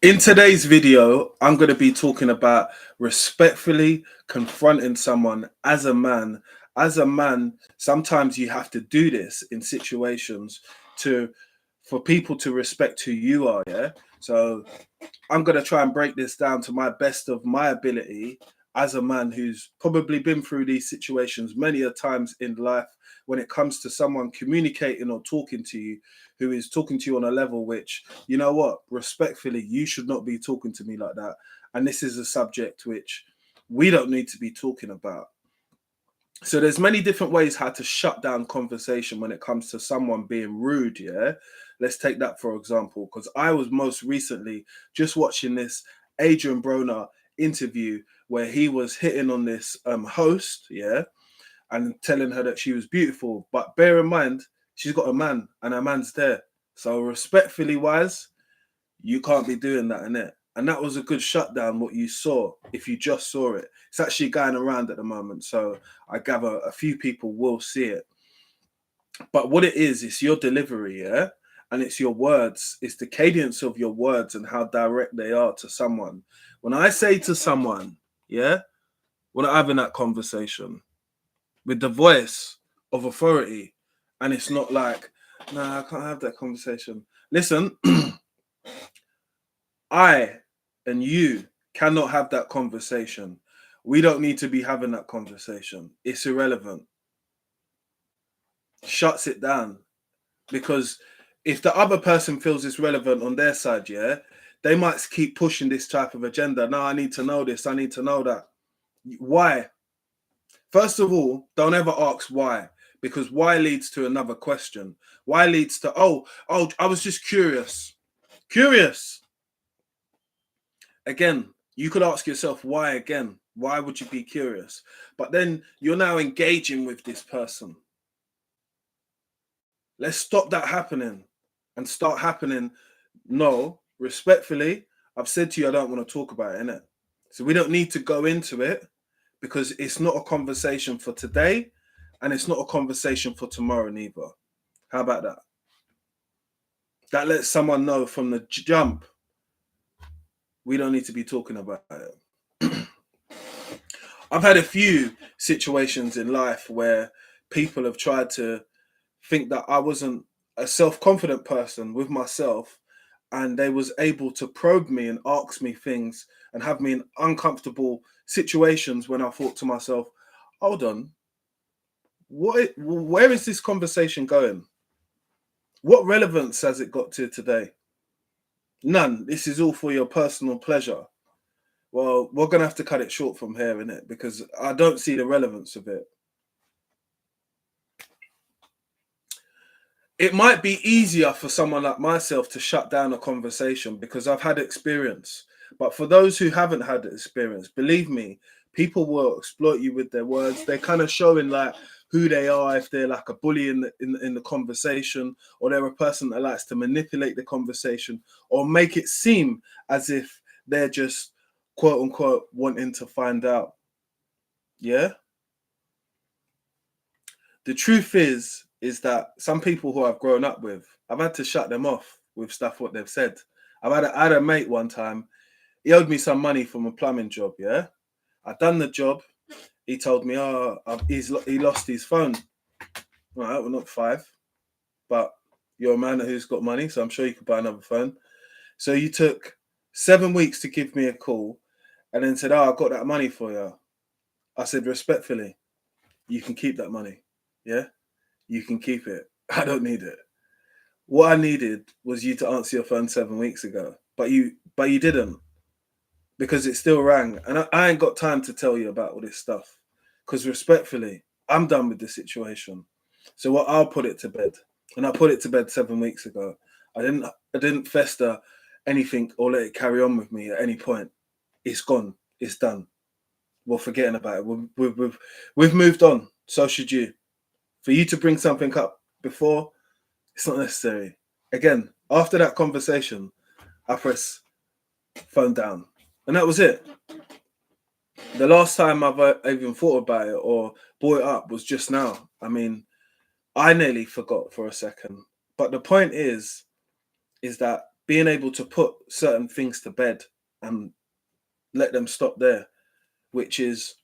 In today's video, I'm going to be talking about respectfully confronting someone as a man. As a man, sometimes you have to do this in situations to for people to respect who you are, yeah? So I'm going to try and break this down to my best of my ability as a man who's probably been through these situations many a times in life when it comes to someone communicating or talking to you who is talking to you on a level which, you know what, respectfully, you should not be talking to me like that. And this is a subject which we don't need to be talking about. So there's many different ways how to shut down conversation when it comes to someone being rude, yeah? Let's take that for example, because I was most recently just watching this Adrian Broner interview where he was hitting on this host, yeah, and telling her that she was beautiful. But bear in mind, she's got a man and her man's there. So respectfully wise, you can't be doing that, innit? And that was a good shutdown, what you saw, if you just saw it. It's actually going around at the moment. So I gather a few people will see it. But what it is, it's your delivery, yeah? And it's your words, it's the cadence of your words and how direct they are to someone. When I say to someone, yeah, when I'm having that conversation with the voice of authority, and it's not like, nah, I can't have that conversation. Listen, I and you cannot have that conversation. We don't need to be having that conversation. It's irrelevant. Shuts it down. Because if the other person feels it's relevant on their side, yeah, they might keep pushing this type of agenda. No, I need to know this. I need to know that. Why? First of all, don't ever ask why, because why leads to another question. Why leads to, I was just curious. Curious. Again, you could ask yourself why again. Why would you be curious? But then you're now engaging with this person. Let's stop that happening and start happening. No, respectfully, I've said to you, I don't want to talk about it, innit? So we don't need to go into it because it's not a conversation for today and it's not a conversation for tomorrow neither. How about that? That lets someone know from the jump, we don't need to be talking about it. I've had a few situations in life where people have tried to think that I wasn't a self-confident person with myself, and they was able to probe me and ask me things and have me in uncomfortable situations when I thought to myself, hold on, where is this conversation going? What relevance has it got to today? None. This is all for your personal pleasure. Well, we're gonna have to cut it short from here, innit? Because I don't see the relevance of it. It might be easier for someone like myself to shut down a conversation because I've had experience. But for those who haven't had experience, believe me, people will exploit you with their words. They're kind of showing like who they are, if they're like a bully in the conversation, or they're a person that likes to manipulate the conversation or make it seem as if they're just quote unquote wanting to find out. Yeah. The truth is that some people who I've grown up with, I've had to shut them off with stuff what they've said. I had a mate one time. He owed me some money from a plumbing job. Yeah, I done the job. He told me, "Oh, he lost his phone." All right, well, not five, but you're a man who's got money, so I'm sure you could buy another phone. So you took 7 weeks to give me a call, and then said, "Oh, I got that money for you." I said, respectfully, you can keep that money. Yeah, you can keep it. I don't need it. What I needed was you to answer your phone 7 weeks ago, but you didn't, because it still rang, and I ain't got time to tell you about all this stuff. Because respectfully, I'm done with the situation. So what I'll put it to bed, and I put it to bed 7 weeks ago. I didn't fester anything or let it carry on with me at any point. It's gone. It's done. We're forgetting about it. We've moved on. So should you. For you to bring something up before, it's not necessary. Again, after that conversation, I press phone down. And that was it. The last time I've even thought about it or brought it up was just now. I mean, I nearly forgot for a second. But the point is that being able to put certain things to bed and let them stop there, which is,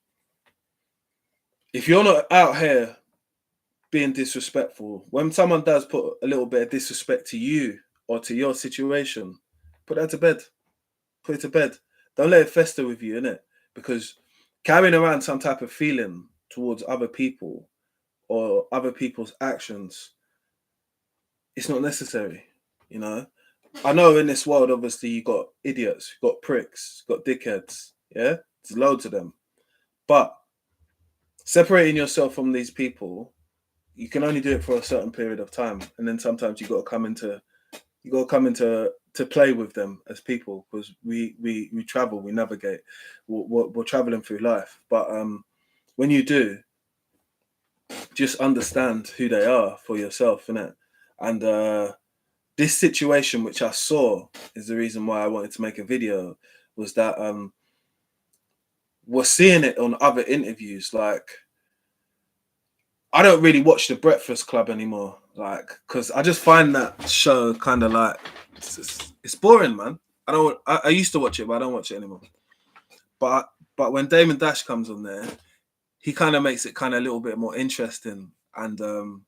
if you're not out here being disrespectful, when someone does put a little bit of disrespect to you or to your situation, put that to bed. Put it to bed. Don't let it fester with you, innit? Because carrying around some type of feeling towards other people or other people's actions, it's not necessary, you know? I know in this world, obviously, you got idiots, you got pricks, you got dickheads, yeah? There's loads of them. But separating yourself from these people, you can only do it for a certain period of time. And then sometimes you got to come into to play with them as people, because we travel, we navigate, we're traveling through life. But when you do, just understand who they are for yourself, innit? And this situation, which I saw, is the reason why I wanted to make a video, was that we're seeing it on other interviews. Like, I don't really watch The Breakfast Club anymore, like, because I just find that show kind of like it's boring, man. I used to watch it, but I don't watch it anymore. But when Damon Dash comes on there, he kind of makes it kind of a little bit more interesting. And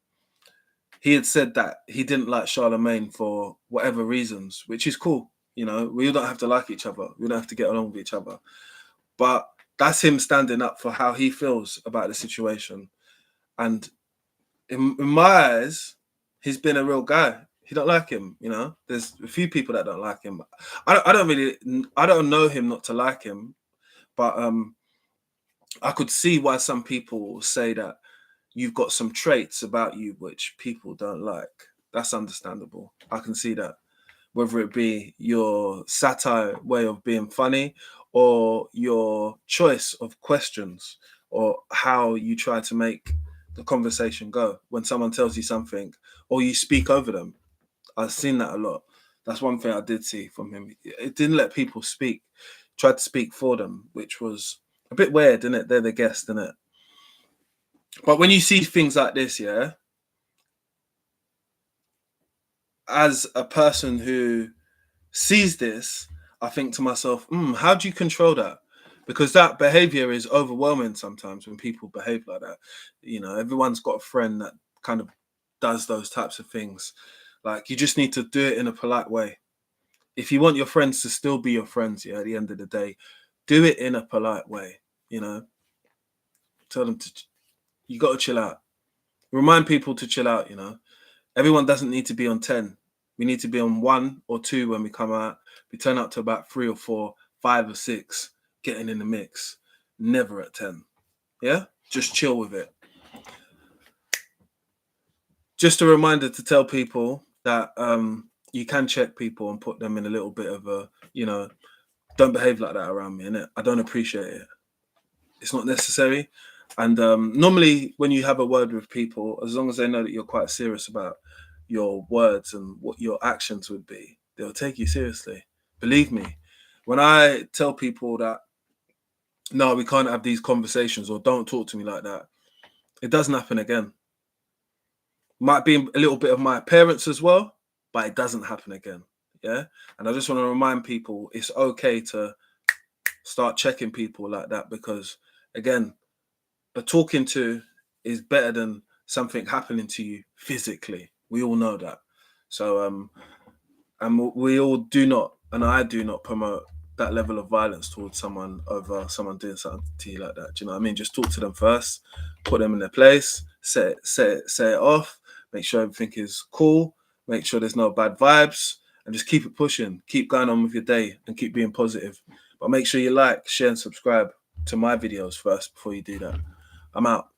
he had said that he didn't like Charlemagne for whatever reasons, which is cool. You know, we don't have to like each other. We don't have to get along with each other. But that's him standing up for how he feels about the situation. And in my eyes, he's been a real guy. He don't like him, you know. There's a few people that don't like him. I don't know him not to like him, but I could see why some people say that you've got some traits about you which people don't like. That's understandable. I can see that. Whether it be your satire way of being funny, or your choice of questions, or how you try to make the conversation go when someone tells you something, or you speak over them. I've seen that a lot. That's one thing I did see from him. It didn't let people speak. Tried to speak for them, which was a bit weird, isn't it? They're the guest, isn't it? But when you see things like this, yeah, as a person who sees this, I think to myself, how do you control that? Because that behavior is overwhelming sometimes when people behave like that. You know, everyone's got a friend that kind of does those types of things. Like, you just need to do it in a polite way. If you want your friends to still be your friends, yeah, at the end of the day, do it in a polite way, you know. Tell them you got to chill out. Remind people to chill out, you know. Everyone doesn't need to be on 10. We need to be on 1 or 2 when we come out. We turn up to about 3 or 4, 5 or 6, getting in the mix. Never at 10. Yeah? Just chill with it. Just a reminder to tell people that you can check people and put them in a little bit of a, you know, don't behave like that around me, innit? I don't appreciate it. It's not necessary. And normally when you have a word with people, as long as they know that you're quite serious about your words and what your actions would be, they'll take you seriously. Believe me. When I tell people that, no, we can't have these conversations, or don't talk to me like that, it doesn't happen again. Might be a little bit of my parents as well, but it doesn't happen again. Yeah. And I just want to remind people it's okay to start checking people like that, because again, a talking to is better than something happening to you physically. We all know that. So and we all do not, and I do not promote that level of violence towards someone over someone doing something to you like that. Do you know what I mean? Just talk to them first, put them in their place, say it off, make sure everything is cool, make sure there's no bad vibes, and just keep it pushing, keep going on with your day, and keep being positive. But make sure you like, share, and subscribe to my videos first before you do that. I'm out.